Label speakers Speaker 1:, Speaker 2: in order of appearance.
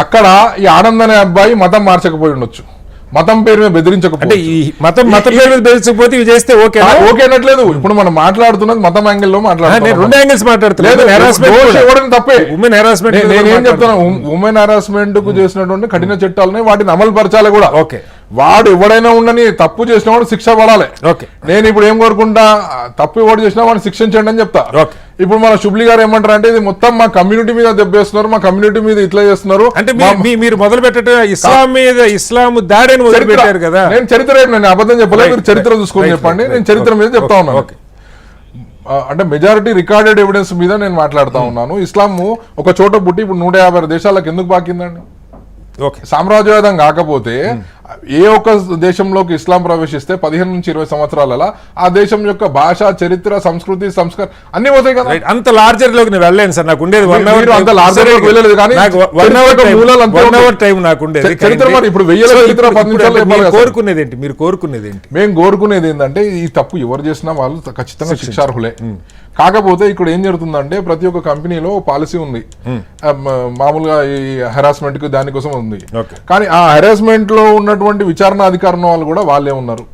Speaker 1: అక్కడ ఈ ఆనంద్ అనే అబ్బాయి మతం మార్చకపోయి ఉండొచ్చు, మతం పేరు మీద బెదిరించకపోతే,
Speaker 2: మతం పేరు మీద బెదిరించకపోతే ఇవి చేస్తే ఓకే
Speaker 1: ఓకే అనట్లేదు. ఇప్పుడు మనం మాట్లాడుతున్నది మతం యాంగిల్ లో మాట్లాడుతున్నాం,
Speaker 2: 2 యాంగిల్స్ మాట్లాడుతున్నాను.
Speaker 1: తప్పే.
Speaker 2: ఉమెన్ హెరాస్మెంట్
Speaker 1: నేనేం చెప్తాను, ఉమెన్ హెరాస్మెంట్ కు చేసినటువంటి కఠిన చట్టాలని వాటిని అమలు పరచాలి కూడా.
Speaker 2: ఓకే,
Speaker 1: వాడు ఎవడైనా ఉండని, తప్పు చేసిన వాడు శిక్ష పడాలి.
Speaker 2: ఓకే,
Speaker 1: నేను ఇప్పుడు ఏం కోరుకుంటా, తప్పు ఎవడు చేసినా వాడిని శిక్షించండి అని చెప్తా. ఇప్పుడు మన శుభ్లి గారు ఏమంటారు అంటే, ఇది మొత్తం మా కమ్యూనిటీ మీద దెబ్బేస్తున్నారు, మా కమ్యూనిటీ మీద ఇట్లా చేస్తున్నారు
Speaker 2: అంటే మీరు మొదలు పెట్టడం ఇస్లాం మీద, ఇస్లాం దాడిని మొదలు పెట్టారు కదా.
Speaker 1: నేను చరిత్ర, నేను అబద్ధం చెప్పలేదు, మీరు చరిత్ర చూసుకొని చెప్పండి. నేను చరిత్ర మీద చెప్తా ఉన్నాను. అంటే మెజారిటీ రికార్డెడ్ ఎవిడెన్స్ మీద నేను మాట్లాడుతా ఉన్నాను. ఇస్లాం ఒక చోట పుట్టి ఇప్పుడు 150 దేశాలకు ఎందుకు బాకిందండి? సామ్రాజ్యవాదం కాకపోతే ఏ ఒక్క దేశంలోకి ఇస్లాం ప్రవేశిస్తే 15 నుంచి 20 సంవత్సరాల ఆ దేశం యొక్క భాష, చరిత్ర, సంస్కృతి, సంస్కారం అన్ని పోతాయి కదా.
Speaker 2: అంత లార్జర్ లోకి నేను వెళ్ళలేను సార్, నాకు ఉండేది 1 అవర్.
Speaker 1: అంత లార్జర్ లోకి వెళ్ళలేదు కానీ
Speaker 2: 1 అవర్ టైం నాకు ఉండేది.
Speaker 1: చరిత్ర మరి ఇప్పుడు 1000 చరిత్ర 10 నిమిషాలు
Speaker 2: కోరుకునేది ఏంటి, మీరు కోరుకునేది ఏంటి?
Speaker 1: మేము కోరుకునేది ఏంటంటే, ఈ తప్పు ఎవరు చేసినా వాళ్ళు ఖచ్చితంగా శిక్షార్హులే. కాకపోతే ఇక్కడ ఏం జరుగుతుందంటే, ప్రతి ఒక్క కంపెనీలో పాలసీ ఉంది, మామూలుగా ఈ హెరాస్మెంట్ కి దానికోసం ఉంది. కానీ ఆ హెరాస్మెంట్ లో ఉన్నటువంటి విచారణ అధికారం వాళ్ళు కూడా వాళ్ళే ఉన్నారు.